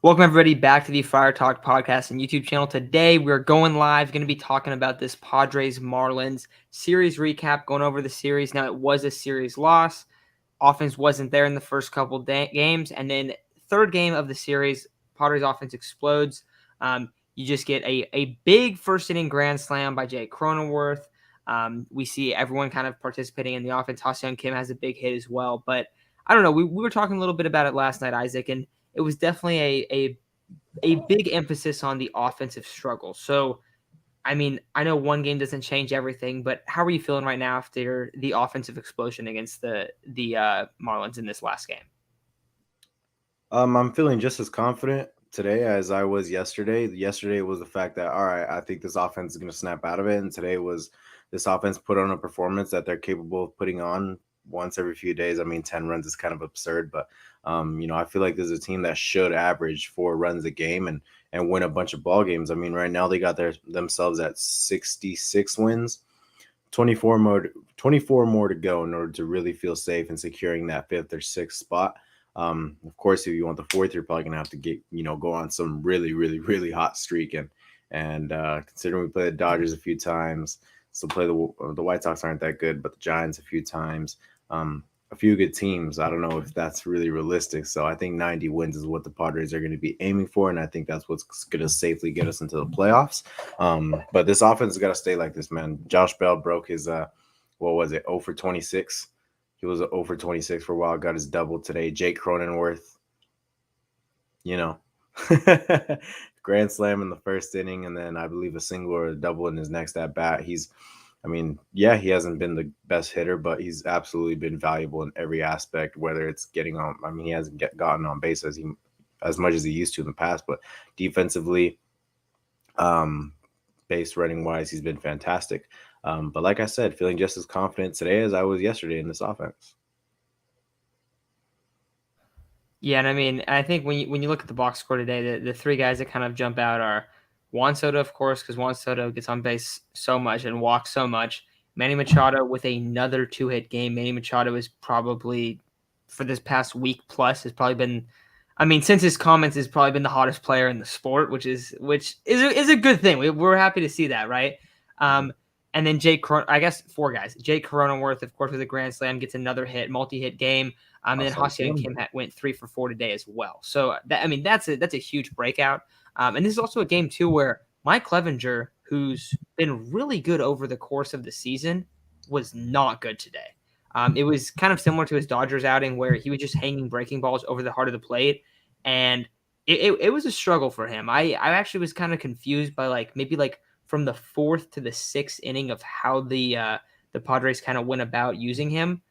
Welcome, everybody, back to the Friar Talk podcast and YouTube channel. Today, we're going live, going to be talking about this Padres-Marlins series recap, going over the series. Now, it was a series loss. Offense wasn't there in the first couple games. And then third game of the series, Padres offense explodes. You just get a big first-inning grand slam by Cronenworth. We see everyone kind of participating in the offense. Ha-Seong Kim has a big hit as well. But I don't know. We were talking a little bit about it last night, Isaac, and it was definitely a big emphasis on the offensive struggle. So, I mean, I know one game doesn't change everything, but how are you feeling right now after the offensive explosion against the Marlins in this last game? I'm feeling just as confident today as I was yesterday. Yesterday was the fact that, all right, I think this offense is going to snap out of it. And today was this offense put on a performance that they're capable of putting on once every few days. I mean, 10 runs is kind of absurd, but, I feel like there's a team that should average 4 runs a game and win a bunch of ball games. I mean, right now they got themselves at 66 wins. 24 more to go in order to really feel safe in securing that fifth or sixth spot. Of course, if you want the fourth, you're probably gonna have to go on some really, really, really hot streak. And considering we play the Dodgers a few times, still play the White Sox aren't that good, but the Giants a few times, a few good teams. I don't know if that's really realistic. So I think 90 wins is what the Padres are going to be aiming for, and I think that's what's going to safely get us into the playoffs. But this offense has got to stay like this, man. Josh Bell broke his what was it, 0 for 26. He was 0 for 26 for a while, got his double today. Jake Cronenworth, you know, grand slam in the first inning, and then I believe a single or a double in his next at bat. He hasn't been the best hitter, but he's absolutely been valuable in every aspect, whether it's getting on. I mean, he hasn't gotten on base as much as he used to in the past, but defensively, base running wise, he's been fantastic. But like I said, feeling just as confident today as I was yesterday in this offense. Yeah, and I mean, I think when you look at the box score today, the three guys that kind of jump out are Juan Soto, of course, because Juan Soto gets on base so much and walks so much. Manny Machado with another 2-hit game. Manny Machado is probably, for this past week plus, has probably been, I mean, since his comments, has probably been the hottest player in the sport, which is a good thing. We're happy to see that, right? And then I guess 4 guys. Jake Cronenworth, of course, with a grand slam, gets another hit, multi-hit game. And then Ha-Seong Kim went 3 for 4 today as well. So that's a huge breakout. And this is also a game too where Mike Clevenger, who's been really good over the course of the season, was not good today. It was kind of similar to his Dodgers outing where he was just hanging breaking balls over the heart of the plate, and it was a struggle for him. I actually was kind of confused by maybe from the 4th to the 6th inning of how the Padres kind of went about using him.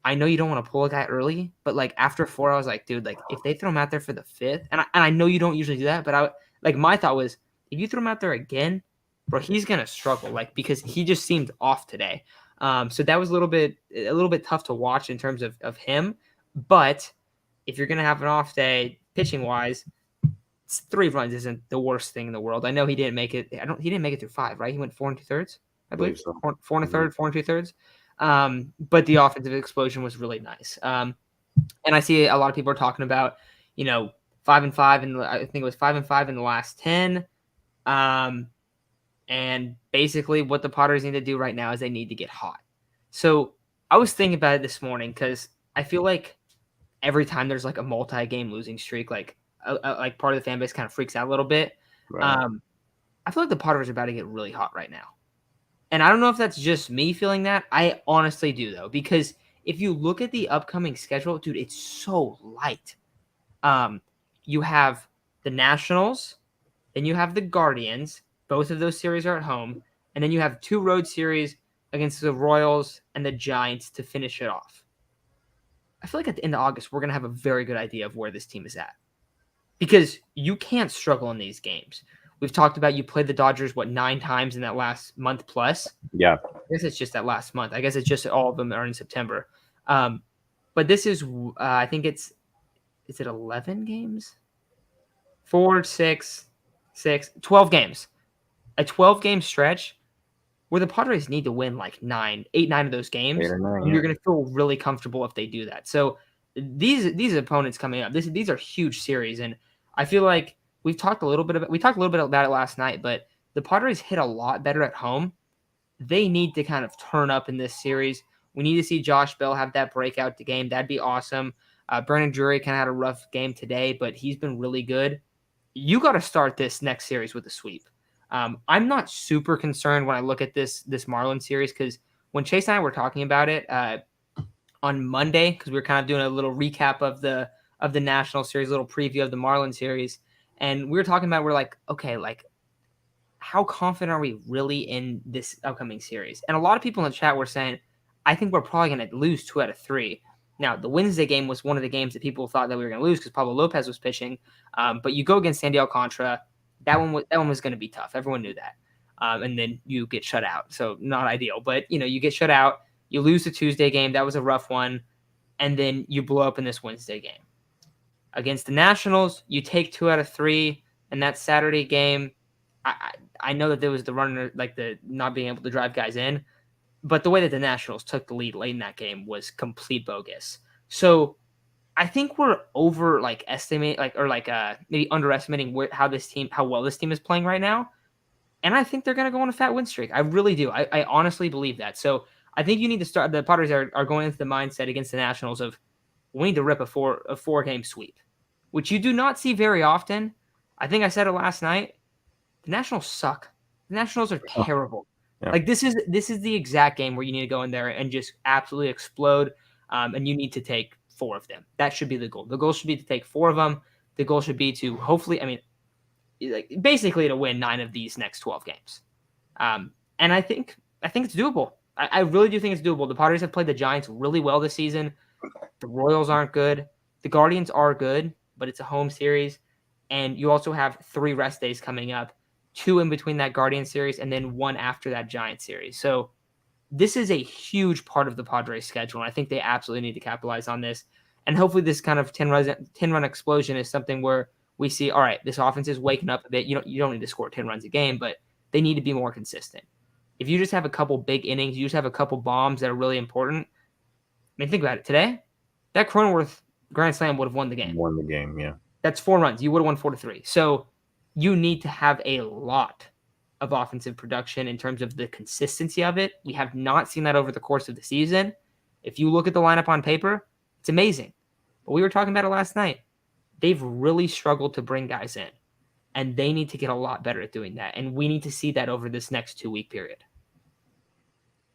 I know you don't want to pull a guy early, but after 4, I was like, dude, if they throw him out there for the 5th, and I know you don't usually do that, but my thought was, if you throw him out there again, bro, he's gonna struggle, because he just seemed off today. So that was a little bit tough to watch in terms of him. But if you're gonna have an off day pitching wise, 3 runs isn't the worst thing in the world. I know he didn't make it. He didn't make it through 5, right? He went 4 2/3, I believe. So. 4 1/3, 4 2/3. But the offensive explosion was really nice. And I see a lot of people are talking about, 5-5, and I think it was 5-5 in the last 10. And basically what the Padres need to do right now is they need to get hot. So I was thinking about it this morning because I feel like every time there's a multi-game losing streak, part of the fan base kind of freaks out a little bit. Right. I feel like the Padres are about to get really hot right now. And I don't know if that's just me feeling that. I honestly do, though, because if you look at the upcoming schedule, dude, it's so light. You have the Nationals, then you have the Guardians. Both of those series are at home. And then you have 2 road series against the Royals and the Giants to finish it off. I feel like at the end of August, we're going to have a very good idea of where this team is at. Because you can't struggle in these games. We've talked about you played the Dodgers, 9 times in that last month plus? Yeah. I guess it's just that last month. I guess it's just all of them are in September. But this is, I think is it 11 games? 4, 6, 12 games. A 12-game stretch where the Padres need to win 8, 9 of those games. 8 or 9, and you're going to feel really comfortable if they do that. So these opponents coming up, these are huge series. And I feel like we talked a little bit about it last night, but the Padres hit a lot better at home. They need to kind of turn up in this series. We need to see Josh Bell have that breakout game. That'd be awesome. Brandon Drury kind of had a rough game today, but he's been really good. You got to start this next series with a sweep. I'm not super concerned when I look at this Marlins series because when Chase and I were talking about it on Monday, because we were kind of doing a little recap of the National Series, a little preview of the Marlins series, and we were talking about we're like, okay, like how confident are we really in this upcoming series? And a lot of people in the chat were saying, I think we're probably going to lose 2 out of 3. Now, the Wednesday game was one of the games that people thought that we were going to lose because Pablo Lopez was pitching. But you go against Sandy Alcantara, that one was going to be tough. Everyone knew that. And then you get shut out. So not ideal. But, you get shut out. You lose the Tuesday game. That was a rough one. And then you blow up in this Wednesday game. Against the Nationals, you take 2 out of 3. And that Saturday game, I know that there was the runner, like the not being able to drive guys in, but the way that the Nationals took the lead late in that game was complete bogus. So I think we're maybe underestimating how well this team is playing right now. And I think they're going to go on a fat win streak. I really do. I honestly believe that. So I think you need to start. The Padres are going into the mindset against the Nationals of we need to rip a 4-game sweep, which you do not see very often. I think I said it last night. The Nationals suck. The Nationals are terrible. Yeah. Like this is the exact game where you need to go in there and just absolutely explode, and you need to take 4 of them. That should be the goal. The goal should be to take 4 of them. The goal should be to hopefully, basically to win 9 of these next 12 games. And I think it's doable. I really do think it's doable. The Padres have played the Giants really well this season. The Royals aren't good. The Guardians are good, but it's a home series, and you also have 3 rest days coming up. 2 in between that Guardian series, and then 1 after that Giant series. So this is a huge part of the Padres schedule, and I think they absolutely need to capitalize on this. And hopefully this kind of 10-run explosion is something where we see, all right, this offense is waking up a bit. You don't need to score 10 runs a game, but they need to be more consistent. If you just have a couple big innings, you just have a couple bombs that are really important. Think about it. Today, that Cronenworth grand slam would have won the game. Won the game, yeah. That's 4 runs. You would have won 4-3. So you need to have a lot of offensive production in terms of the consistency of it. We have not seen that over the course of the season. If you look at the lineup on paper, it's amazing. But we were talking about it last night. They've really struggled to bring guys in, and they need to get a lot better at doing that. And we need to see that over this next 2-week period.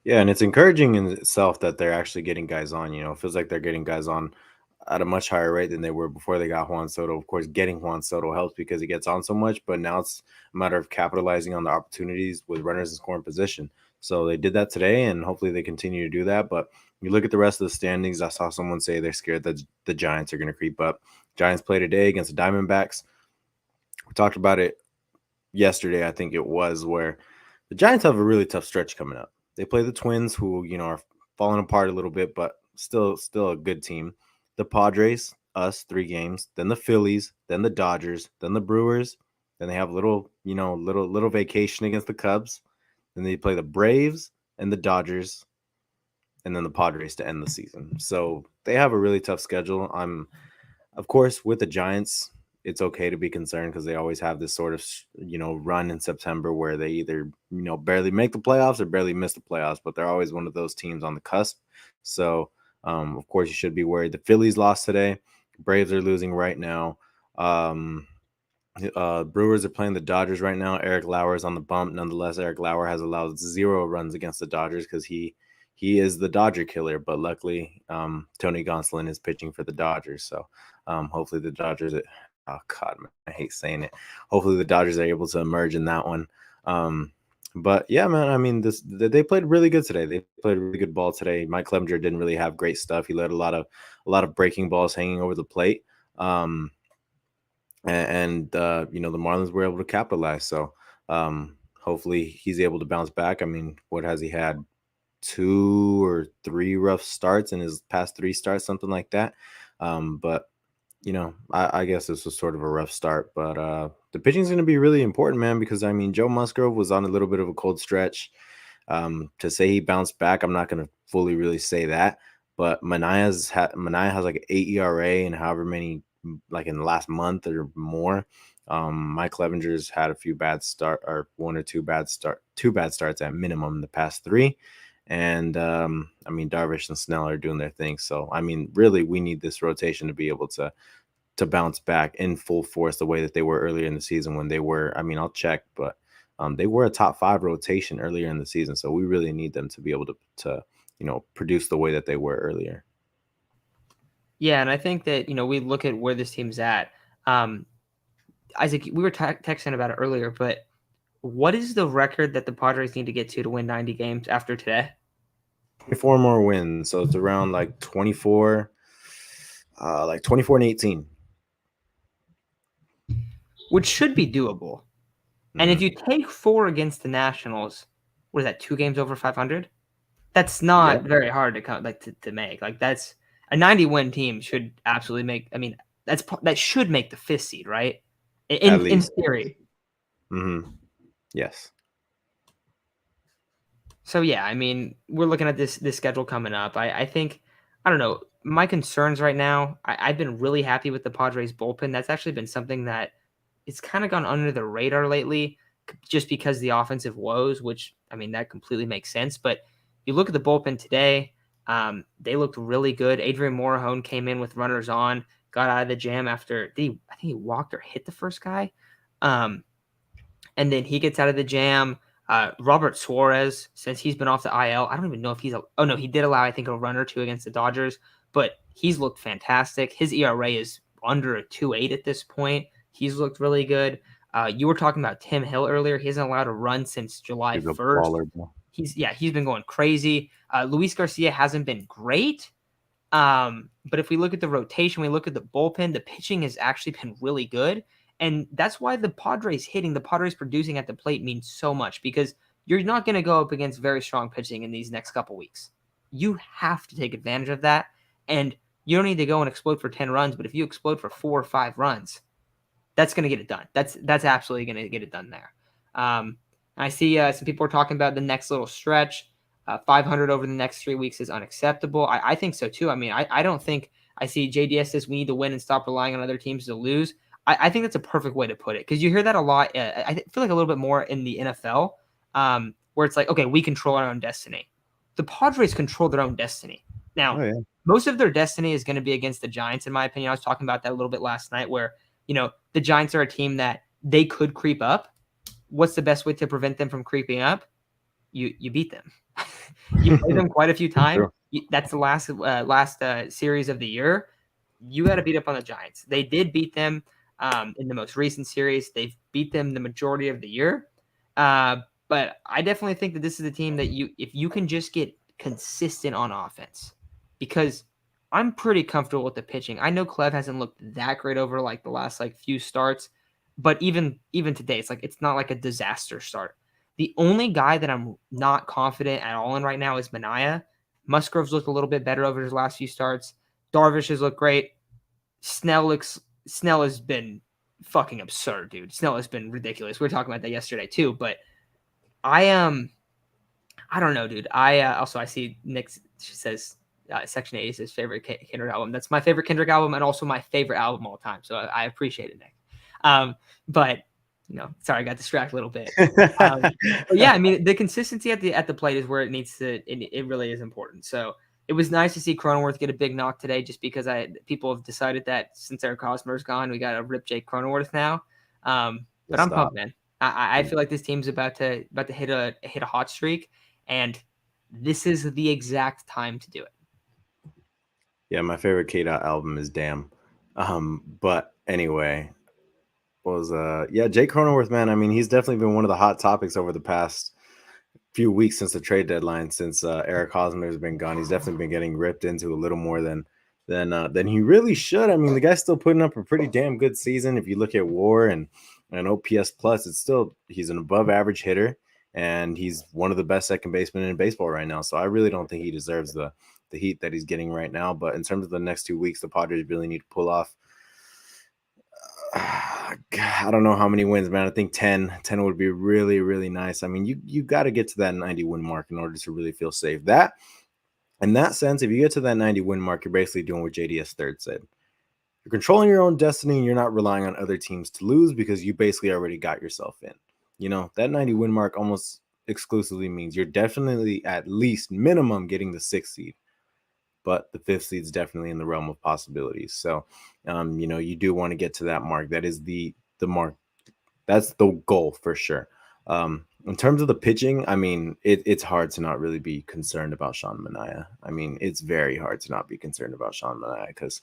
Yeah, and it's encouraging in itself that they're actually getting guys on. It feels like they're getting guys on at a much higher rate than they were before they got Juan Soto. Of course, getting Juan Soto helps because he gets on so much, but now it's a matter of capitalizing on the opportunities with runners in scoring position. So they did that today, and hopefully they continue to do that. But you look at the rest of the standings, I saw someone say they're scared that the Giants are going to creep up. Giants play today against the Diamondbacks. We talked about it yesterday, I think it was, where the Giants have a really tough stretch coming up. They play the Twins, who, are falling apart a little bit, but still a good team. The Padres, us, 3 games, then the Phillies, then the Dodgers, then the Brewers, then they have little vacation against the Cubs. Then they play the Braves and the Dodgers, and then the Padres to end the season. So they have a really tough schedule. Of course, with the Giants, it's okay to be concerned because they always have this sort of, run in September where they either, barely make the playoffs or barely miss the playoffs, but they're always one of those teams on the cusp. So, of course, you should be worried. The Phillies lost today. Braves are losing right now. Brewers are playing the Dodgers right now. Eric Lauer is on the bump. Nonetheless, Eric Lauer has allowed 0 runs against the Dodgers because he is the Dodger killer. But luckily, Tony Gonsolin is pitching for the Dodgers. So hopefully the Dodgers – oh, God, man, I hate saying it. Hopefully the Dodgers are able to emerge in that one. But, yeah, man, they played really good today. They played really good ball today. Mike Clevenger didn't really have great stuff. He let a lot of breaking balls hanging over the plate. The Marlins were able to capitalize. So hopefully he's able to bounce back. What has he had? 2 or 3 rough starts in his past 3 starts, something like that. But I guess this was sort of a rough start, but the pitching is going to be really important, man, because Joe Musgrove was on a little bit of a cold stretch. To say he bounced back, I'm not going to fully really say that, but Manaea has like an 8 ERA and however many like in the last month or more. Mike Clevenger's had a few bad start, or two bad starts at minimum in the past 3. And I mean, Darvish and Snell are doing their thing. So I mean, really, we need this rotation to be able to bounce back in full force the way that they were earlier in the season when they were. I mean, I'll check, but they were a top 5 rotation earlier in the season. So we really need them to be able to produce the way that they were earlier. Yeah, and I think that, we look at where this team's at. Isaac, we were texting about it earlier, but what is the record that the Padres need to get to win 90 games after today? 24 more wins, so it's around like 24, like 24 and 18, which should be doable. Mm-hmm. And if you take 4 against the Nationals, what is that? 2 games over 500? That's not very hard to make. Like, that's a 90-win team should absolutely make. I mean, that should make the 5th seed, right? In theory. Mm-hmm. Yes. So yeah, I mean, we're looking at this schedule coming up. I think, I don't know, my concerns right now. I've been really happy with the Padres bullpen. That's actually been something that it's kind of gone under the radar lately, just because of the offensive woes. Which, I mean, that completely makes sense. But you look at the bullpen today, they looked really good. Adrian Morejon came in with runners on, got out of the jam after I think he walked or hit the first guy. And then he gets out of the jam. Robert Suarez, since he's been off the IL, I don't even know if he did allow, I think, a run or 2 against the Dodgers, but he's looked fantastic. His ERA is under a 2.8 at this point. He's looked really good. You were talking about Tim Hill earlier. He hasn't allowed a run since July 1st. He's been going crazy. Luis Garcia hasn't been great. But if we look at the rotation, we look at the bullpen, the pitching has actually been really good. And that's why the Padres producing at the plate means so much, because you're not going to go up against very strong pitching in these next couple weeks. You have to take advantage of that. And you don't need to go and explode for 10 runs, but if you explode for 4 or 5 runs, that's going to get it done. That's absolutely going to get it done there. I see some people are talking about the next little stretch. 500 over the next 3 weeks is unacceptable. I think so too. I mean, I don't think I see JDS says we need to win and stop relying on other teams to lose. I think that's a perfect way to put it, because you hear that a lot. I feel like a little bit more in the NFL, where it's like, okay, we control our own destiny. The Padres control their own destiny. Now, most of their destiny is going to be against the Giants, in my opinion. I was talking about that a little bit last night, where, the Giants are a team that they could creep up. What's the best way to prevent them from creeping up? You beat them. You play them quite a few times. Sure. That's the last series of the year. You got to beat up on the Giants. They did beat them in the most recent series. They've beat them the majority of the year. But I definitely think that this is a team that if you can just get consistent on offense, because I'm pretty comfortable with the pitching. I know Clev hasn't looked that great over like the last few starts, but even today, it's not like a disaster start. The only guy that I'm not confident at all in right now is Manaea. Musgrove's looked a little bit better over his last few starts. Darvish has looked great. Snell has been fucking absurd, dude. Snell has been ridiculous. We were talking about that yesterday too, but I don't know, dude. I see Nick says Section 8 is his favorite Kendrick album. That's my favorite Kendrick album and also my favorite album of all time. So I appreciate it, Nick. But sorry, I got distracted a little bit. But yeah, I mean, the consistency at the plate is where it needs to. It really is important. So it was nice to see Cronenworth get a big knock today, just because people have decided that since Eric Hosmer's gone, we got to rip Jake Cronenworth now. But I'm pumped, man. I feel like this team's about to hit a hot streak, and this is the exact time to do it. Yeah, my favorite K-Dot album is Damn. But anyway, Jake Cronenworth, man. I mean, he's definitely been one of the hot topics over the past few weeks since the trade deadline. Since Eric Hosmer's been gone, he's definitely been getting ripped into a little more than he really should. I mean, the guy's still putting up a pretty damn good season. If you look at WAR and OPS plus, he's an above average hitter, and he's one of the best second basemen in baseball right now. So I really don't think he deserves the heat that he's getting right now. But in terms of the next 2 weeks, the Padres really need to pull off. I don't know how many wins, man. I think 10 would be really, really nice. I mean, you got to get to that 90 win mark in order to really feel safe. That, in that sense, if you get to that 90 win mark, you're basically doing what JDS third said. You're controlling your own destiny, and you're not relying on other teams to lose because you basically already got yourself in. That 90 win mark almost exclusively means you're definitely at least minimum getting the 6th seed, but the 5th seed is definitely in the realm of possibilities. So, you do want to get to that mark. That is the mark. That's the goal for sure. In terms of the pitching, I mean, it's hard to not really be concerned about Sean Manaea. I mean, it's very hard to not be concerned about Sean Manaea because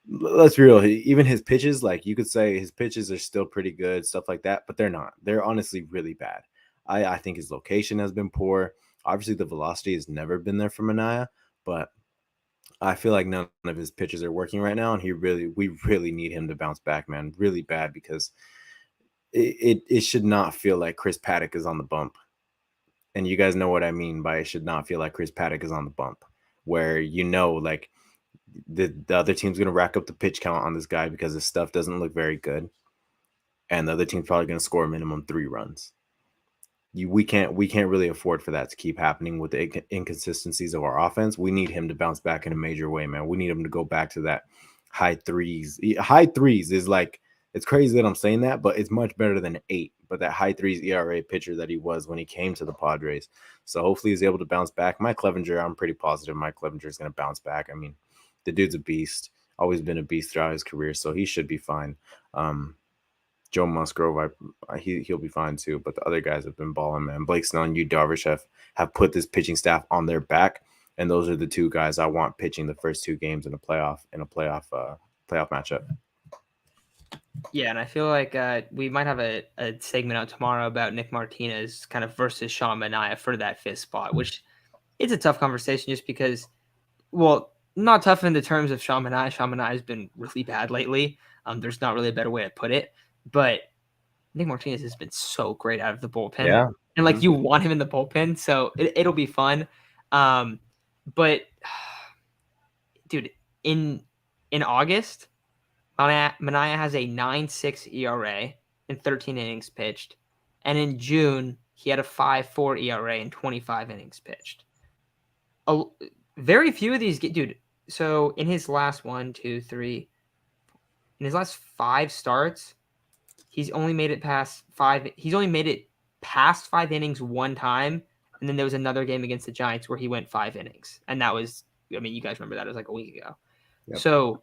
let's be real, even his pitches, like you could say his pitches are still pretty good, stuff like that, but they're not. They're honestly really bad. I think his location has been poor. Obviously, the velocity has never been there for Manaea, but I feel like none of his pitches are working right now, and we really need him to bounce back, man, really bad, because it should not feel like Chris Paddock is on the bump. And you guys know what I mean by it should not feel like Chris Paddock is on the bump, where like the other team's going to rack up the pitch count on this guy because his stuff doesn't look very good, and the other team's probably going to score a minimum 3 runs. We can't really afford for that to keep happening with the inconsistencies of our offense. We need him to bounce back in a major way, man. We need him to go back to that high threes. High threes is like, it's crazy that I'm saying that, but it's much better than 8. But that high threes ERA pitcher that he was when he came to the Padres. So hopefully he's able to bounce back. Mike Clevenger, I'm pretty positive Mike Clevenger is going to bounce back. I mean, the dude's a beast. Always been a beast throughout his career, so he should be fine. Joe Musgrove, he'll be fine too. But the other guys have been balling, man. Blake Snell and Yu Darvish have put this pitching staff on their back, and those are the 2 guys I want pitching the first 2 games in a playoff matchup. Yeah, and I feel like we might have a segment out tomorrow about Nick Martinez kind of versus Sean Manaea for that 5th spot, which it's a tough conversation just because, well, not tough in the terms of Sean Manaea. Sean Manaea has been really bad lately. There's not really a better way to put it. But Nick Martinez has been so great out of the bullpen. Yeah. And like you want him in the bullpen, so it'll be fun. But dude, in August, Manaea has a 9.6 ERA in 13 innings pitched. And in June, he had a 5.4 ERA in 25 innings pitched. Very few of these dude. So in his last 5 starts, he's only made it past 5. He's only made it past 5 innings 1 time, and then there was another game against the Giants where he went 5 innings, and that was, I mean, you guys remember that, it was like a week ago. Yep. So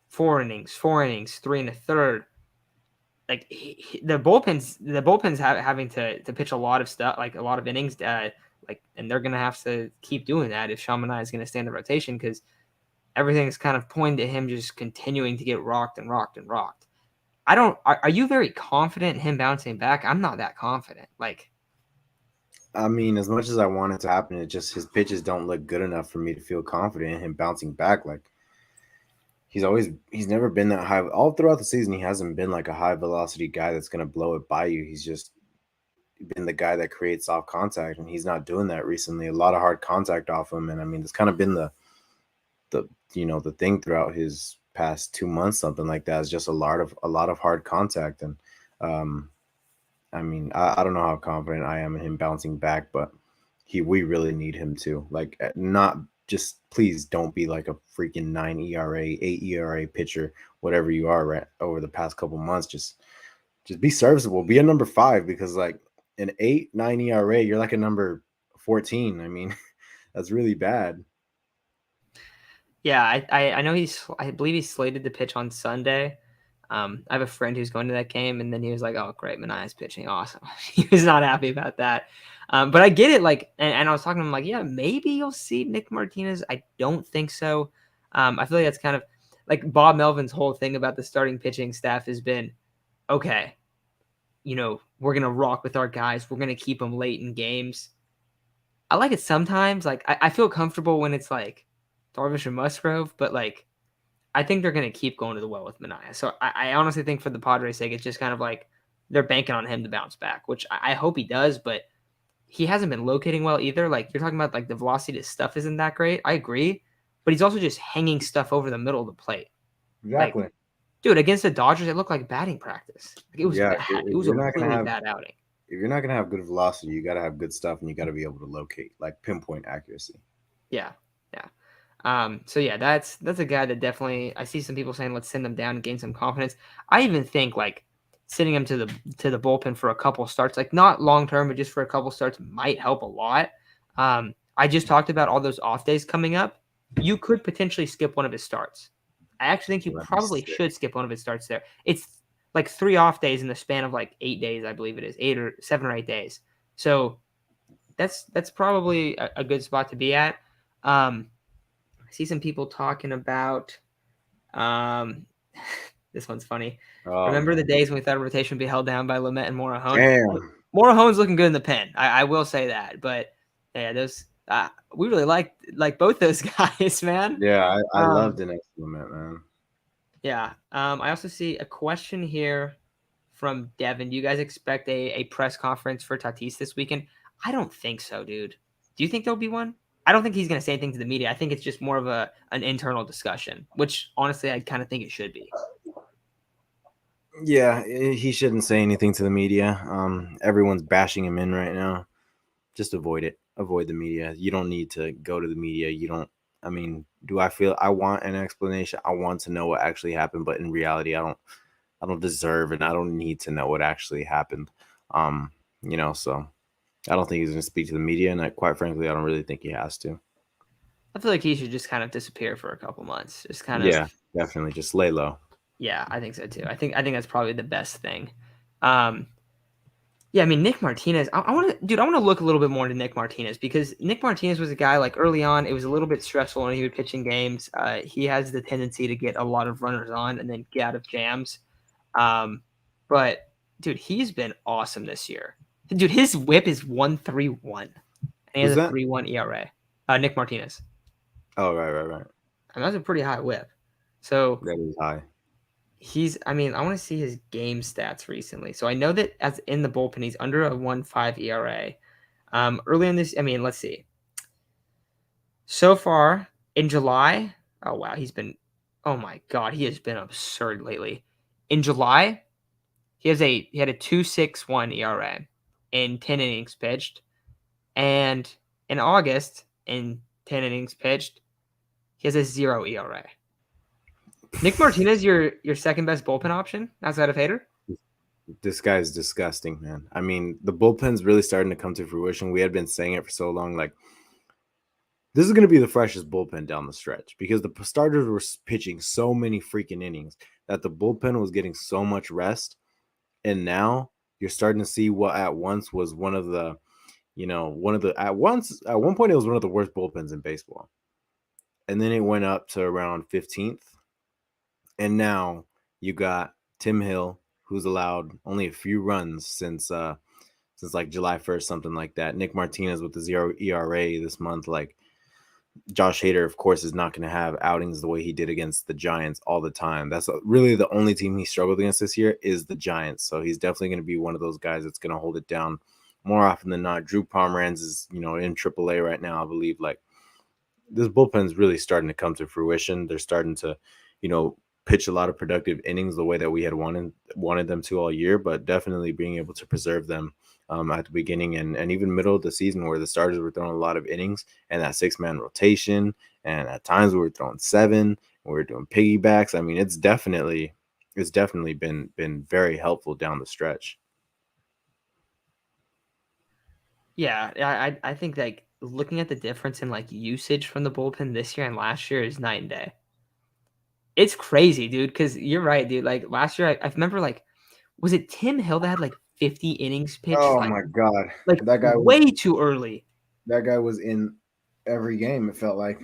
4 innings, 3 1/3. Like the bullpen's having to pitch a lot of stuff, like a lot of innings, and they're gonna have to keep doing that if Sean Manaea is gonna stay in the rotation because everything's kind of pointing to him just continuing to get rocked and rocked and rocked. Are you very confident in him bouncing back? I'm not that confident. I mean, as much as I want it to happen, it just, his pitches don't look good enough for me to feel confident in him bouncing back. Like, he's never been that high. All throughout the season, he hasn't been like a high velocity guy that's going to blow it by you. He's just been the guy that creates soft contact, and he's not doing that recently. A lot of hard contact off him. And I mean, it's kind of been the thing throughout his past 2 months, something like that, is just a lot of hard contact. And I mean, I don't know how confident I am in him bouncing back, but we really need him to, like, not just, please don't be like a freaking 9 ERA, 8 ERA pitcher, whatever you are right over the past couple months. Just be serviceable, be a number 5, because like an 8, 9 ERA, you're like a number 14. I mean, that's really bad. Yeah, I know I believe he's slated to pitch on Sunday. I have a friend who's going to that game, and then he was like, "Oh, great, Manaea's pitching, awesome." He was not happy about that, but I get it. Like, and I was talking to him like, "Yeah, maybe you'll see Nick Martinez." I don't think so. I feel like that's kind of like Bob Melvin's whole thing about the starting pitching staff has been, okay, we're gonna rock with our guys. We're gonna keep them late in games. I like it sometimes. Like, I feel comfortable when it's like Darvish and Musgrove, but like, I think they're going to keep going to the well with Manaea. So I honestly think for the Padres' sake, it's just kind of like they're banking on him to bounce back, which I hope he does, but he hasn't been locating well either. Like, you're talking about like the velocity of stuff isn't that great. I agree, but he's also just hanging stuff over the middle of the plate. Exactly. Like, dude, against the Dodgers, it looked like batting practice. Like, it was bad. It was a really bad outing. If you're not going to have good velocity, you got to have good stuff, and you got to be able to locate, like pinpoint accuracy. Yeah. So yeah, that's a guy that definitely I see some people saying let's send him down and gain some confidence. I even think like sending him to the bullpen for a couple starts, like not long term, but just for a couple starts might help a lot. I just talked about all those off days coming up. You could potentially skip one of his starts. I actually think you Let me probably see. should skip one of his starts there. It's like 3 off days in the span of like 8 days, I believe it is 8 or 7 or 8 days. So that's probably a good spot to be at. I see some people talking about um, this one's funny. Oh Remember the man, days when we thought a rotation would be held down by Lamette and Morahone? damn. Morahone's looking good in the pen. I will say that. But yeah, those we really like both those guys, man. Yeah, I Um, loved an experiment, man. yeah. I also see a question here from Devin. Do you guys expect a press conference for Tatis this weekend? I don't think so, dude. Do you think there'll be one? I don't think he's going to say anything to the media. I think it's just more of an internal discussion, which honestly I kind of think it should be. Yeah, he shouldn't say anything to the media. Everyone's bashing him in right now. Just avoid it. Avoid the media. You don't need to go to the media. You don't. I mean, do I feel I want an explanation? I want to know what actually happened, but in reality, I don't. I don't deserve and I don't need to know what actually happened. Um, so I don't think he's going to speak to the media, and quite frankly, I don't really think he has to. I feel like he should just kind of disappear for a couple months. Just kind of Yeah, definitely, just lay low. yeah, I think so too. I think that's probably the best thing. Um, Yeah, I mean Nick Martinez. I want to, dude. I want to look a little bit more into Nick Martinez because Nick Martinez was a guy like early on. It was a little bit stressful when he would pitch in games. He has the tendency to get a lot of runners on and then get out of jams. But dude, he's been awesome this year. Dude, his WHIP is 1.31, and he has Who's a that? 3.1 ERA. Nick Martinez. Oh, right. And that's a pretty high WHIP. So That is high. I mean, I want to see his game stats recently. So I know that as in the bullpen, he's under a 1.5 ERA. Early in this, I mean, let's see. So far in July, oh wow, oh my god, he has been absurd lately. In July, he had a 2.61 ERA in 10 innings pitched, and in August, in 10 innings pitched, he has a 0 ERA. Nick Martinez, your second best bullpen option outside of Hader? This guy's disgusting, man. I mean, the bullpen's really starting to come to fruition. We had been saying it for so long, like this is going to be the freshest bullpen down the stretch because the starters were pitching so many freaking innings that the bullpen was getting so much rest. And now you're starting to see what at once was one of the, at one point it was one of the worst bullpens in baseball. And then it went up to around 15th. And now you got Tim Hill, who's allowed only a few runs since like July 1st, something like that. Nick Martinez with the 0 ERA this month. Like Josh Hader, of course, is not going to have outings the way he did against the Giants all the time. That's really the only team he struggled against this year is the Giants. So he's definitely going to be one of those guys that's going to hold it down more often than not. Drew Pomeranz is, in AAA right now, I believe. Like this bullpen is really starting to come to fruition. They're starting to, pitch a lot of productive innings the way that we had wanted them to all year, but definitely being able to preserve them at the beginning and even middle of the season where the starters were throwing a lot of innings and that 6-man rotation. And at times we were throwing 7 and we were doing piggybacks. I mean, it's definitely been very helpful down the stretch. Yeah, I think like looking at the difference in like usage from the bullpen this year and last year is night and day. It's crazy, dude. Because you're right, dude. Like last year, I remember like, was it Tim Hill that had like 50 innings pitched Oh my God, like way too early? that guy was in every game. It felt like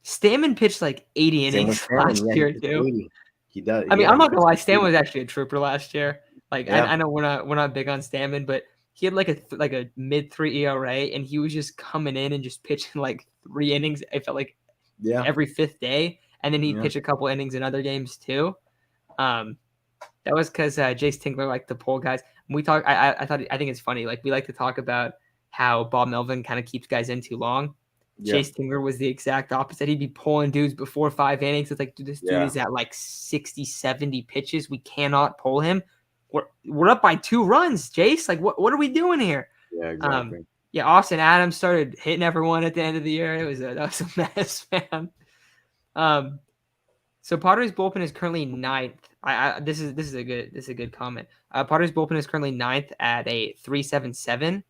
Stammen pitched like 80 same with innings Cameron. last Yeah, year too. 80. He does. I mean, Yeah, I'm he not gonna does. lie, Stammen was actually a trooper last year. Like Yeah. I know we're not big on Stammen, but he had like a mid 3 ERA, and he was just coming in and just pitching like 3 innings. It felt like Yeah. every 5th day, and then he'd Yeah. pitch a couple innings in other games too. That was because Jace Tingler liked to pull guys. We talk. I think it's funny. Like we like to talk about how Bob Melvin kind of keeps guys in too long. Yeah. Chase Tingler was the exact opposite. He'd be pulling dudes before 5 innings. It's like, dude, this dude is at like 60, 70 pitches. We cannot pull him. We're up by 2 runs, Jace. Like, what are we doing here? Yeah, exactly. Yeah, Austin Adams started hitting everyone at the end of the year. That was a mess, man. So Padres bullpen is currently ninth. This is a good comment. Padres bullpen is currently ninth at a 3.77.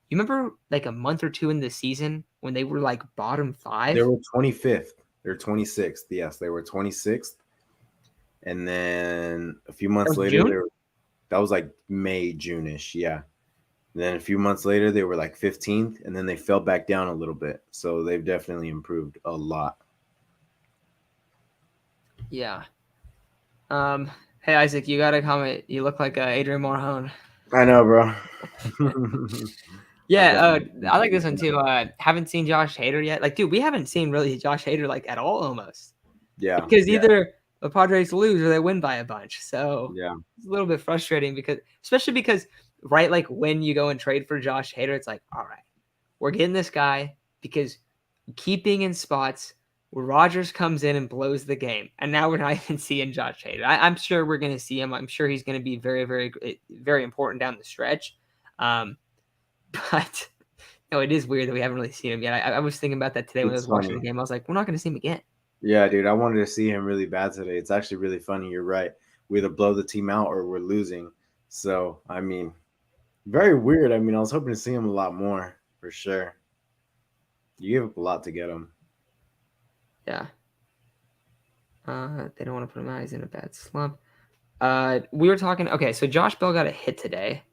You remember like a month or two in the season when they were like bottom They 5? were 25th. They're 26th. Yes, they were 26th. And then a few That months was later, June. that was like May, June-ish. Yeah. And then a few months later, they were like 15th, and then they fell back down a little bit. So they've definitely improved a lot. Yeah. Hey Isaac, you got to comment. You look like Adrian Morhone. I know, bro. I got Yeah, my I like this one too. Haven't seen Josh Hader yet. Like, dude, we haven't seen really Josh Hader like at all almost. Yeah, Because yeah, either the Padres lose or they win by a bunch. So yeah. it's a little bit frustrating because, especially because, right, like when you go and trade for Josh Hader, it's like, all right, we're getting this guy because keeping in spots where Rogers comes in and blows the game. And now we're not even seeing Josh Hader. I'm sure we're going to see him. I'm sure he's going to be very, very, very important down the stretch. But no, it is weird that we haven't really seen him yet. I was thinking about that today when I It's was watching the funny. game. I was like, we're not going to see him again. Yeah, dude, I wanted to see him really bad today. It's actually really funny. You're right. We either blow the team out or we're losing. So, I mean, very weird. I mean, I was hoping to see him a lot more for sure. You gave up a lot to get him. Yeah. They don't want to put him out. He's in a bad slump. We were talking. Okay, so Josh Bell got a hit today.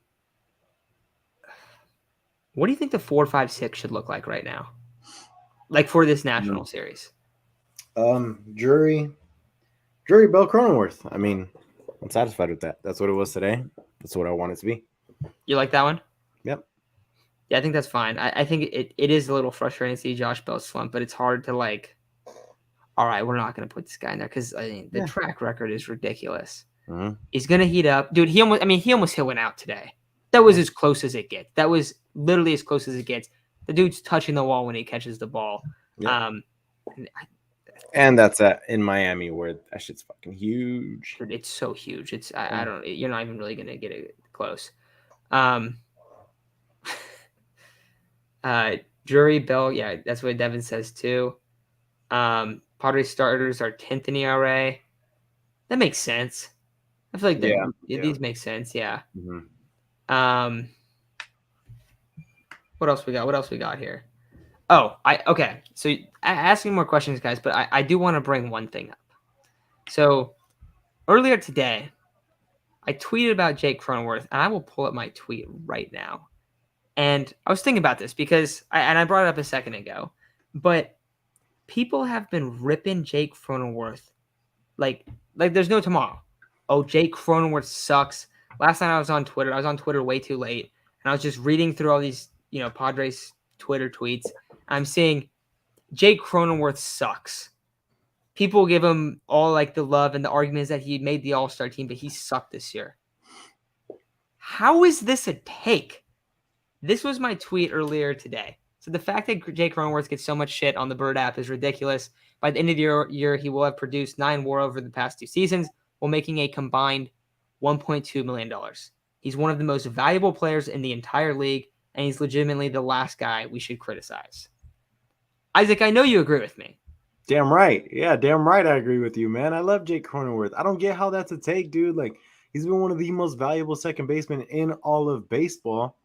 What do you think the 4.56 should look like right now? Like for this national series? Jury Bell Cronenworth. I mean, I'm satisfied with that. That's what it was today. That's what I want it to be. You like that one? Yep. Yeah, I think that's fine. I think it is a little frustrating to see Josh Bell slump, but it's hard to like, all right, we're not going to put this guy in there because I mean, the Yeah. track record is ridiculous. Mm-hmm. He's going to heat up. Dude, he almost hit one out today. That was as close as it gets. That was literally as close as it gets. The dude's touching the wall when he catches the ball. Yeah. And And that's in Miami where that shit's fucking huge. dude, it's so huge. It's I Yeah. don't. You're not even really gonna get it close. Drury Bell, yeah, that's what Devin says too. Padres starters are 10th in ERA. That makes sense. I feel like Yeah. these make sense. Yeah. Mm-hmm. What else we got? What else we got here? Oh, okay. So asking more questions, guys, but I do want to bring one thing up. So earlier today, I tweeted about Jake Cronenworth, and I will pull up my tweet right now. And I was thinking about this because I brought it up a second ago, but people have been ripping Jake Cronenworth like there's no tomorrow. Oh, Jake Cronenworth sucks. Last night I was on Twitter way too late, and I was just reading through all these Padres Twitter tweets. I'm seeing Jake Cronenworth sucks. People give him all like the love and the arguments that he made the All-Star team, but he sucked this year. How is this a take? This was my tweet earlier today. So the fact that Jake Cronenworth gets so much shit on the Bird app is ridiculous. By the end of the year, he will have produced 9 WAR over the past 2 seasons, while making a combined $1.2 million. He's one of the most valuable players in the entire league, and he's legitimately the last guy we should criticize. Isaac, I know you agree with me. Damn right. Yeah, damn right. I agree with you, man. I love Jake Cronenworth. I don't get how that's a take, dude. Like, he's been one of the most valuable second basemen in all of baseball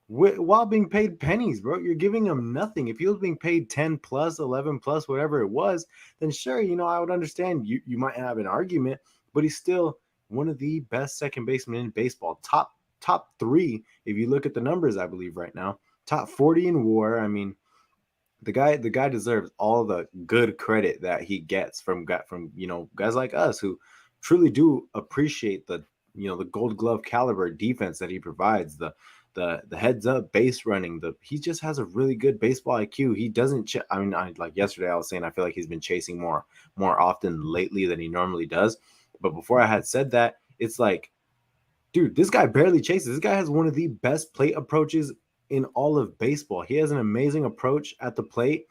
while being paid pennies, bro. You're giving him nothing. If he was being paid 10 plus, 11 plus, whatever it was, then sure, I would understand. You might have an argument, but he's still one of the best second basemen in baseball. Top 3, if you look at the numbers, I believe right now. Top 40 in WAR. I mean, the guy deserves all the good credit that he gets from guys like us who truly do appreciate the Gold Glove caliber defense that he provides, the heads up base running. He just has a really good baseball IQ. He doesn't like yesterday I was saying I feel like he's been chasing more often lately than he normally does. But before I had said that, it's like, dude, this guy barely chases. This guy has one of the best plate approaches in all of baseball. He has an amazing approach at the plate.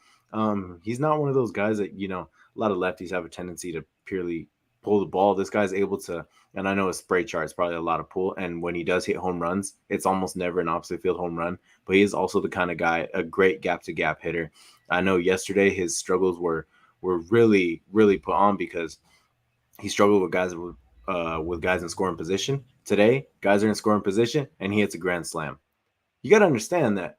He's not one of those guys that, a lot of lefties have a tendency to purely pull the ball. This guy's able to, and I know his spray chart is probably a lot of pull. And when he does hit home runs, it's almost never an opposite field home run. But he is also the kind of guy, a great gap to gap hitter. I know yesterday his struggles were were really, really put on because he struggled with guys in scoring position. Today, guys are in scoring position, and he hits a grand slam. You got to understand that,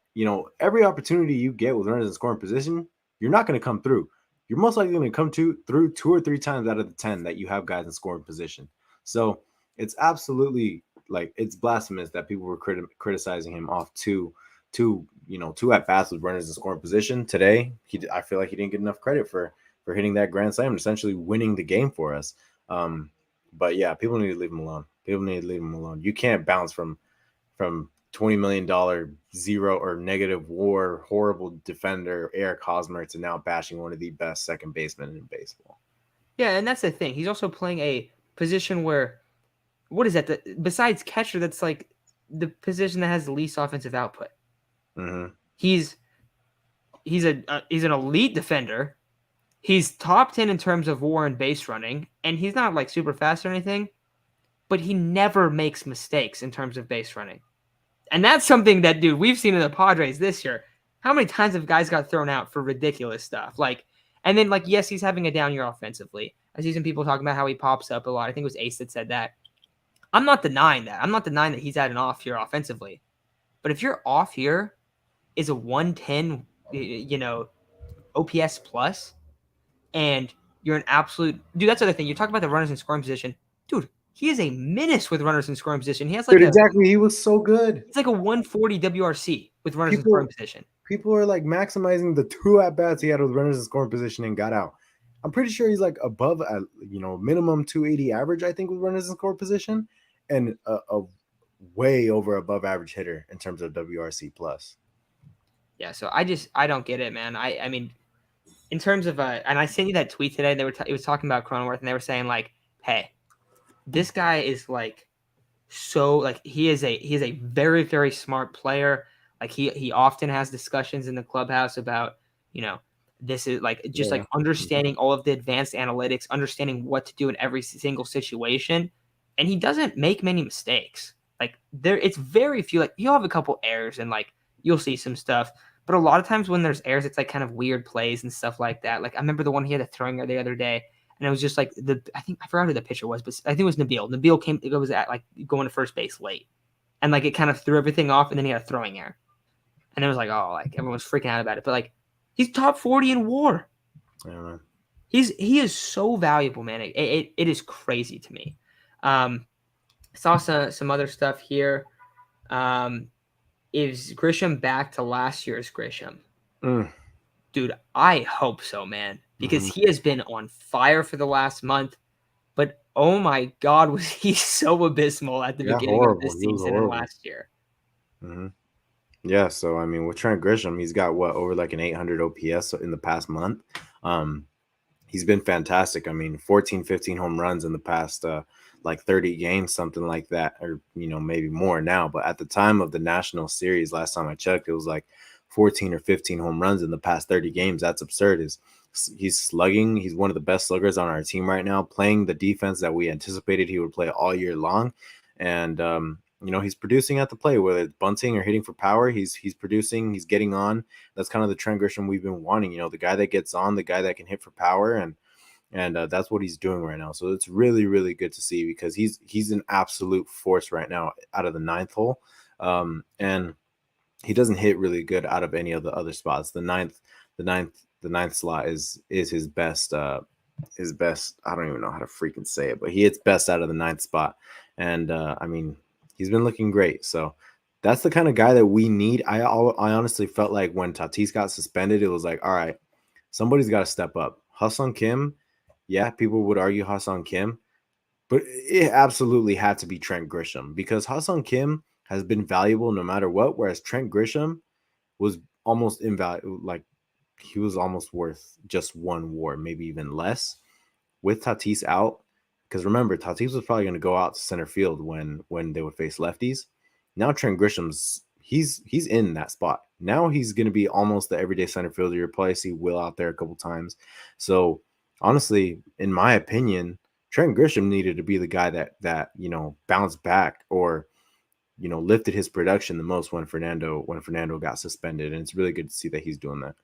every opportunity you get with runners in scoring position, you're not going to come through. You're most likely going to come through 2 or 3 times out of the 10 that you have guys in scoring position. So it's absolutely it's blasphemous that people were criticizing him off two at bats with runners in scoring position. Today, I feel like he didn't get enough credit for hitting that grand slam, essentially winning the game for us. But yeah, people need to leave him alone. People need to leave him alone. You can't bounce from $20 million zero or negative WAR horrible defender Eric Hosmer to now bashing one of the best second basemen in baseball. Yeah, and that's the thing. He's also playing a position where, what is that? Besides catcher, that's like the position that has the least offensive output. Mm-hmm. He's an elite defender. He's top 10 in terms of WAR and base running, and he's not like super fast or anything, but he never makes mistakes in terms of base running. And that's something that, dude, we've seen in the Padres this year. How many times have guys got thrown out for ridiculous stuff? And then, yes, he's having a down year offensively. I see some people talking about how he pops up a lot. I think it was Ace that said that. I'm not denying that. I'm not denying that he's had an off year offensively. But if your off year is a 110, OPS plus, and you're an absolute dude, that's the other thing. You talk about the runners in scoring position, dude. He is a menace with runners in scoring position. He has exactly. He was so good. It's like a 140 WRC with runners in scoring position. People are maximizing the 2 at bats he had with runners in scoring position and got out. I'm pretty sure he's above minimum 280 average, I think, with runners in scoring position, and a way over above average hitter in terms of WRC plus. Yeah, so I don't get it, man. I mean, in terms of and I sent you that tweet today. It was talking about Cronenworth, and they were saying hey, this guy is so he is a very, very smart player. He often has discussions in the clubhouse about this is understanding all of the advanced analytics, understanding what to do in every single situation, and he doesn't make many mistakes. It's very few. He'll have a couple errors and you'll see some stuff. But a lot of times when there's errors, it's kind of weird plays and stuff like that. I remember the one he had a throwing error the other day, and it was just I forgot who the pitcher was, but I think it was Nabil. Nabil was at going to first base late, and it kind of threw everything off, and then he had a throwing error, and it was everyone was freaking out about it. But he's top 40 in WAR. Yeah. He is so valuable, man. It is crazy to me. Saw some other stuff here. Is Grisham back to last year's Grisham? Dude, I hope so, man, because he has been on fire for the last month. But oh my God, was he so abysmal at the beginning of this season and last year? Mm-hmm. Yeah, so I mean, with Trent Grisham, he's got over an 800 OPS in the past month. He's been fantastic. I mean, 14, 15 home runs in the past 30 games, something like that, or maybe more now. But at the time of the National Series, last time I checked, it was 14 or 15 home runs in the past 30 games. That's absurd. He's slugging. He's one of the best sluggers on our team right now, playing the defense that we anticipated he would play all year long. And he's producing at the plate, whether it's bunting or hitting for power. He's producing. He's getting on. That's kind of the Trent Grisham we've been wanting. The guy that gets on, the guy that can hit for power, and that's what he's doing right now. So it's really, really good to see because he's an absolute force right now out of the ninth hole, and he doesn't hit really good out of any of the other spots. The ninth slot is his best. His best. I don't even know how to freaking say it, but he hits best out of the ninth spot, and I mean, he's been looking great. So that's the kind of guy that we need. I honestly felt like when Tatis got suspended, it was all right, somebody's got to step up. Ha-Seong Kim, yeah, people would argue Ha-Seong Kim, but it absolutely had to be Trent Grisham because Ha-Seong Kim has been valuable no matter what, whereas Trent Grisham was almost invaluable. He was almost worth just 1 WAR, maybe even less. With Tatis out, because remember, Tatis was probably going to go out to center field when they would face lefties. Now Trent Grisham's he's in that spot. Now he's going to be almost the everyday center fielder. You'll probably see Will out there a couple times. So honestly, in my opinion, Trent Grisham needed to be the guy that bounced back or lifted his production the most when Fernando got suspended, and it's really good to see that he's doing that.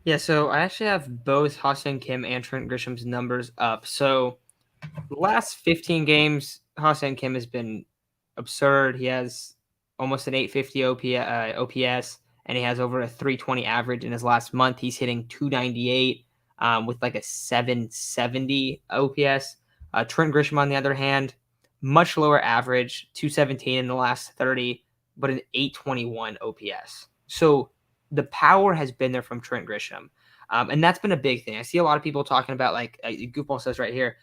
Yeah, so I actually have both Ha-Seong Kim and Trent Grisham's numbers up. So the last 15 games, Ha-Seong Kim has been absurd. He has almost an 850 OPS, and he has over a 320 average in his last month. He's hitting 298 with like a 770 OPS. Trent Grisham, on the other hand, much lower average, 217 in the last 30, but an 821 OPS. So the power has been there from Trent Grisham. And that's been a big thing. I see a lot of people talking about, like Goofball says right here,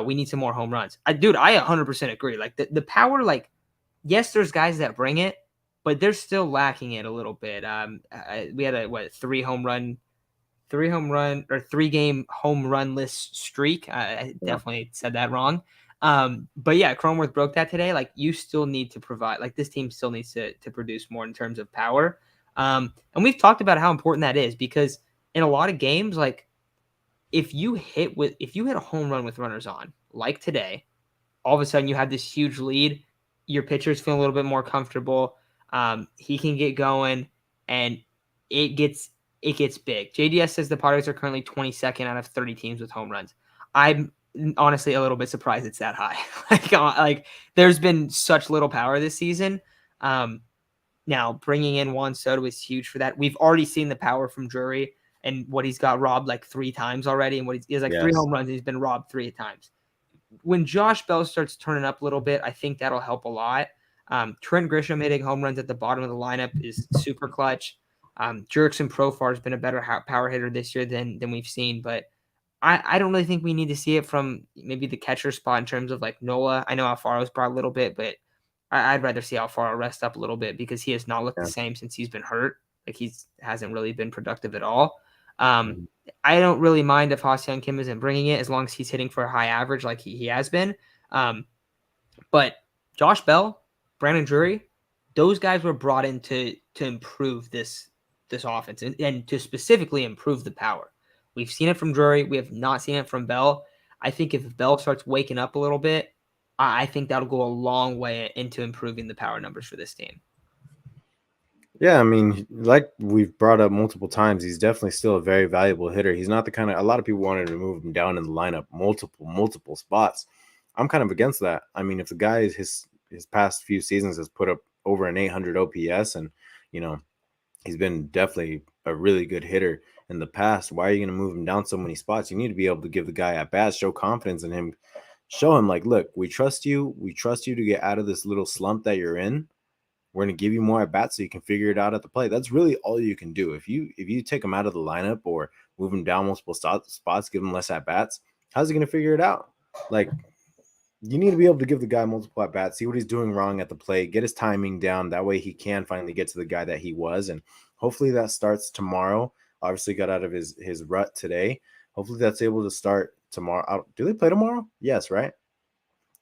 we need some more home runs. Dude, I 100% agree. Like the power, like, yes, there's guys that bring it, but they're still lacking it a little bit. We had a three game home run list streak. I Yeah. definitely said that wrong. But yeah, Cronenworth broke that today. Like, you still need to provide, like, this team still needs to produce more in terms of power. And we've talked about how important that is, because in a lot of games, like, if you hit a home run with runners on, like today, all of a sudden you have this huge lead. Your pitcher's feeling a little bit more comfortable. He can get going, and it gets big. JDS says the Padres are currently 22nd out of 30 teams with home runs. I'm honestly a little bit surprised it's that high. like there's been such little power this season. Now bringing in Juan Soto is huge for that. We've already seen the power from Drury and what he's got robbed like 3 times already, and he has like 3 Yes. home runs. And he's been robbed 3 times. When Josh Bell starts turning up a little bit, I think that'll help a lot. Trent Grisham hitting home runs at the bottom of the lineup is super clutch. Jurickson Profar has been a better power hitter this year than we've seen, but I don't really think we need to see it from maybe the catcher spot in terms of like Nola. I know Alfaro's brought a little bit, but I'd rather see Alfaro rest up a little bit, because he has not looked the Yeah. same since he's been hurt. Like, hasn't really been productive at all. Um, Mhm. I don't really mind if Ha-Seong Kim isn't bringing it, as long as he's hitting for a high average like he has been. Um, but Josh Bell, Brandon Drury, those guys were brought in to improve this offense, and to specifically improve the power. We've seen it from Drury. We have not seen it from Bell. I think if Bell starts waking up a little bit, I think that'll go a long way into improving the power numbers for this team. Yeah, I mean, like we've brought up multiple times, he's definitely still a very valuable hitter. He's not the kind of, a lot of people wanted to move him down in the lineup multiple spots. I'm kind of against that. I mean, if the guy his past few seasons has put up over an 800 OPS, and you know he's been definitely a really good hitter in the past, why are you going to move him down so many spots? You need to be able to give the guy at bats, show confidence in him, show him like, look, we trust you. We trust you to get out of this little slump that you're in. We're going to give you more at bats so you can figure it out at the plate. That's really all you can do. If you take him out of the lineup or move him down multiple spots, give him less at bats, how's he going to figure it out? Like, you need to be able to give the guy multiple at bats, see what he's doing wrong at the plate, get his timing down. That way he can finally get to the guy that he was. And hopefully that starts tomorrow. Obviously got out of his rut today. Hopefully that's able to start tomorrow. Do they play tomorrow? Yes, right?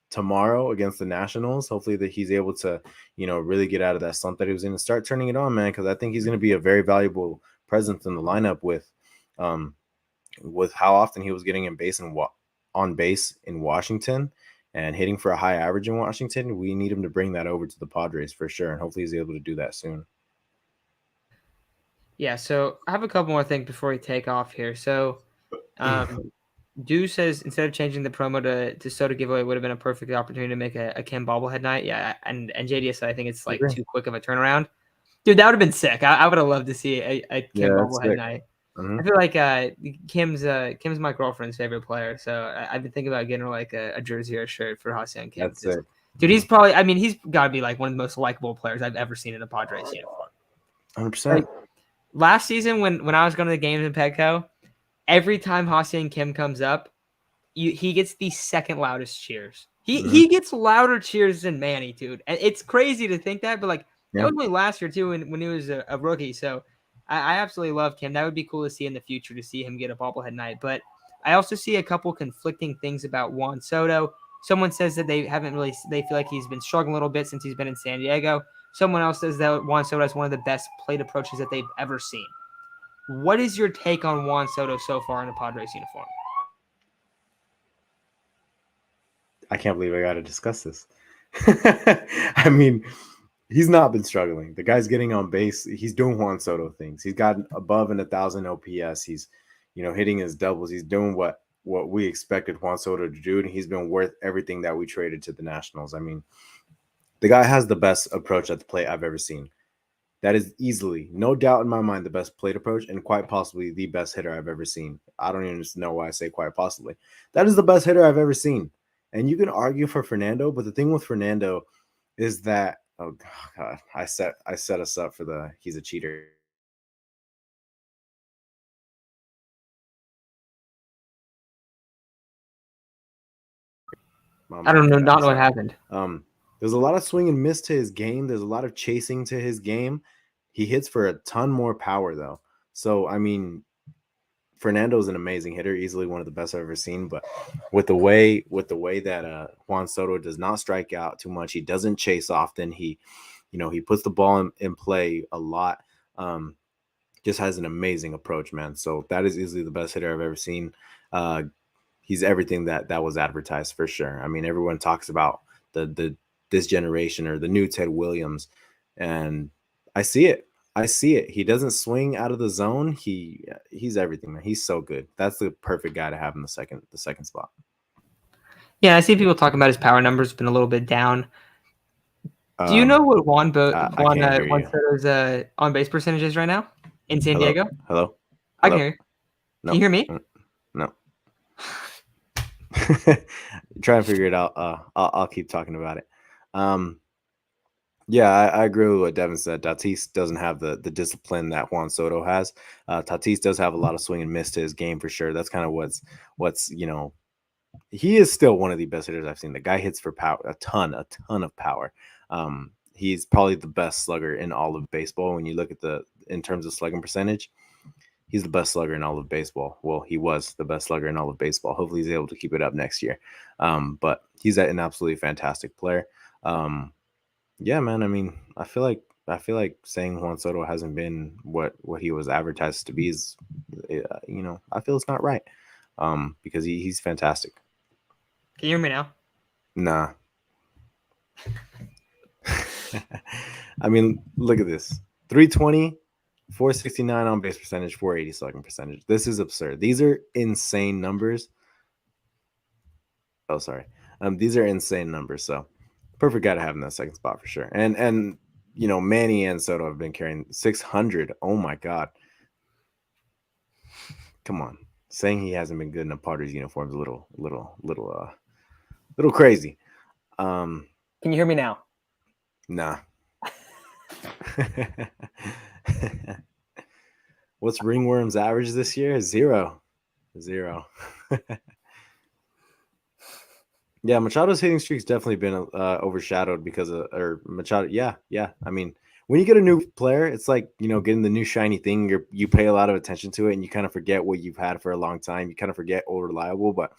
Tomorrow against the Nationals. Hopefully that he's able to, really get out of that slump that he was in and start turning it on, man, because I think he's going to be a very valuable presence in the lineup with how often he was getting on base in Washington and hitting for a high average in Washington. We need him to bring that over to the Padres for sure, and hopefully he's able to do that soon. Yeah, so I have a couple more things before we take off here. So, Dew says instead of changing the promo to Soto giveaway would have been a perfect opportunity to make a Kim bobblehead night. Yeah, and JDS said I think it's like Agree. too quick of a turnaround. Dude, that would have been sick. I would have loved to see a Kim Yeah, that's bobblehead sick. night. Mm-hmm. I feel like Kim's my girlfriend's favorite player, so I've been thinking about getting her like a jersey or a shirt for Ha-Seong Kim. That's sick. Dude, Mm-hmm. he's got to be like one of the most likable players I've ever seen in a Padres uniform. 100%. Like last season when I was going to the games in Petco, every time Ha-Seong Kim comes up, he gets the second loudest cheers. Mm-hmm. He gets louder cheers than Manny, dude. And it's crazy to think that, but like that Yeah. was only last year too when he was a rookie. So I absolutely loved him. That would be cool to see in the future, to see him get a bobblehead night. But I also see a couple conflicting things about Juan Soto. Someone says that they feel like he's been struggling a little bit since he's been in San Diego. Someone else says that Juan Soto has one of the best plate approaches that they've ever seen. What is your take on Juan Soto so far in a Padres uniform? I can't believe I got to discuss this. I mean, He's not been struggling. The guy's getting on base. He's doing Juan Soto things. He's got above 1,000 OPS. He's, hitting his doubles. He's doing what we expected Juan Soto to do, and he's been worth everything that we traded to the Nationals. I mean, the guy has the best approach at the plate I've ever seen. That is easily, no doubt in my mind, the best plate approach and quite possibly the best hitter I've ever seen. I don't even know why I say quite possibly. That is the best hitter I've ever seen. And you can argue for Fernando, but the thing with Fernando is that, oh God, I set us up for he's a cheater. I don't know, not know what happened. There's a lot of swing and miss to his game. There's a lot of chasing to his game. He hits for a ton more power, though. So, I mean, Fernando's an amazing hitter, easily one of the best I've ever seen. But with the way that Juan Soto does not strike out too much, he doesn't chase often. He puts the ball in play a lot. Just has an amazing approach, man. So that is easily the best hitter I've ever seen. He's everything that was advertised for sure. I mean, everyone talks about this generation or the new Ted Williams, and I see it. He doesn't swing out of the zone. He's everything, man. He's so good. That's the perfect guy to have in the second spot. Yeah, I see people talking about his power numbers been a little bit down. Do you know what Juan Soto's on base percentage is right now in San Diego? Hello? I can hear you. No. Can you hear me? No. Try and figure it out. I'll keep talking about it. Yeah, I agree with what Devin said. Tatis doesn't have the discipline that Juan Soto has. Tatis does have a lot of swing and miss to his game for sure. That's kind of what's he is still one of the best hitters I've seen. The guy hits for power, a ton of power. He's probably the best slugger in all of baseball. When you look at in terms of slugging percentage, he's the best slugger in all of baseball. Well, he was the best slugger in all of baseball. Hopefully he's able to keep it up next year. But he's an absolutely fantastic player. Yeah, man. I mean, I feel like saying Juan Soto hasn't been what he was advertised to be is, I feel it's not right. Because he's fantastic. Can you hear me now? Nah. I mean, look at this. 320, 469 on base percentage, 480 slugging percentage. This is absurd. These are insane numbers. Oh, sorry. These are insane numbers. So perfect guy to have in that second spot for sure. And Manny and Soto have been carrying 600. Oh my God. Come on. Saying he hasn't been good in a Padres uniform is a little crazy. Can you hear me now? Nah. What's Ringworm's average this year? 0. Yeah, Machado's hitting streak's definitely been overshadowed because of Machado. Yeah. I mean, when you get a new player, it's like, getting the new shiny thing. You pay a lot of attention to it, and you kind of forget what you've had for a long time. You kind of forget old reliable, but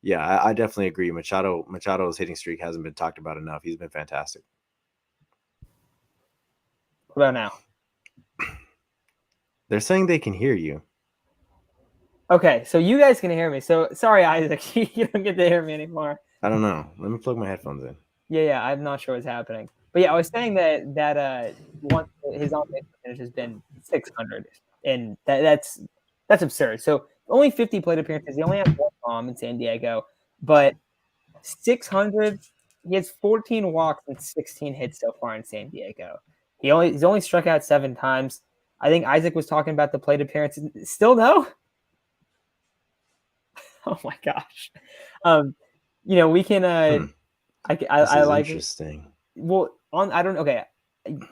yeah, I definitely agree. Machado's hitting streak hasn't been talked about enough. He's been fantastic. What about now? They're saying they can hear you. Okay, so you guys can hear me. So sorry, Isaac, you don't get to hear me anymore. I don't know. Let me plug my headphones in. Yeah, I'm not sure what's happening. But yeah, I was saying that once his on base percentage has been 600, and that's absurd. So only 50 plate appearances. He only has one bomb in San Diego, but 600. He has 14 walks and 16 hits so far in San Diego. He's only struck out 7 times. I think Isaac was talking about the plate appearances. Still no. Oh my gosh. We can. I like interesting. Well, okay.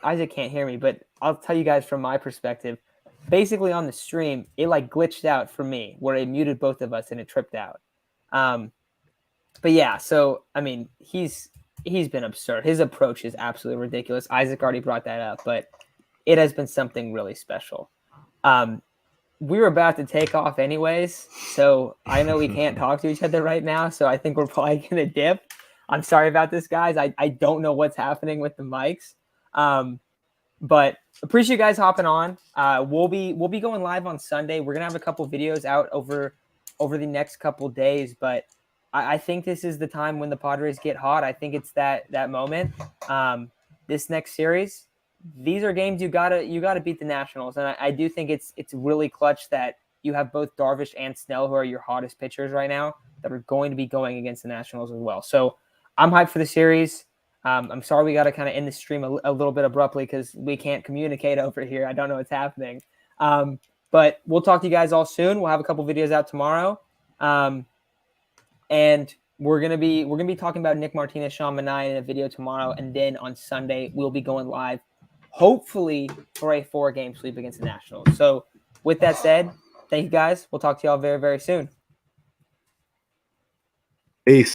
Isaac can't hear me, but I'll tell you guys from my perspective. Basically, on the stream, it glitched out for me, where it muted both of us and it tripped out. But yeah, so I mean, he's been absurd. His approach is absolutely ridiculous. Isaac already brought that up, but it has been something really special. We were about to take off anyways, so I know we can't talk to each other right now, so I think we're probably going to dip. I'm sorry about this, guys. I don't know what's happening with the mics, but appreciate you guys hopping on. We'll be going live on Sunday. We're going to have a couple videos out over the next couple days, but I think this is the time when the Padres get hot. I think it's that moment. this next series, these are games you gotta beat the Nationals, and I do think it's really clutch that you have both Darvish and Snell, who are your hottest pitchers right now, that are going to be going against the Nationals as well. So I'm hyped for the series. I'm sorry we got to kind of end the stream a little bit abruptly because we can't communicate over here. I don't know what's happening. But we'll talk to you guys all soon. We'll have a couple videos out tomorrow. And we're gonna be talking about Nick Martinez, Sean Manaea in a video tomorrow, and then on Sunday we'll be going live, hopefully for a 4-game sweep against the Nationals. So with that said, thank you guys. We'll talk to y'all very, very soon. Peace.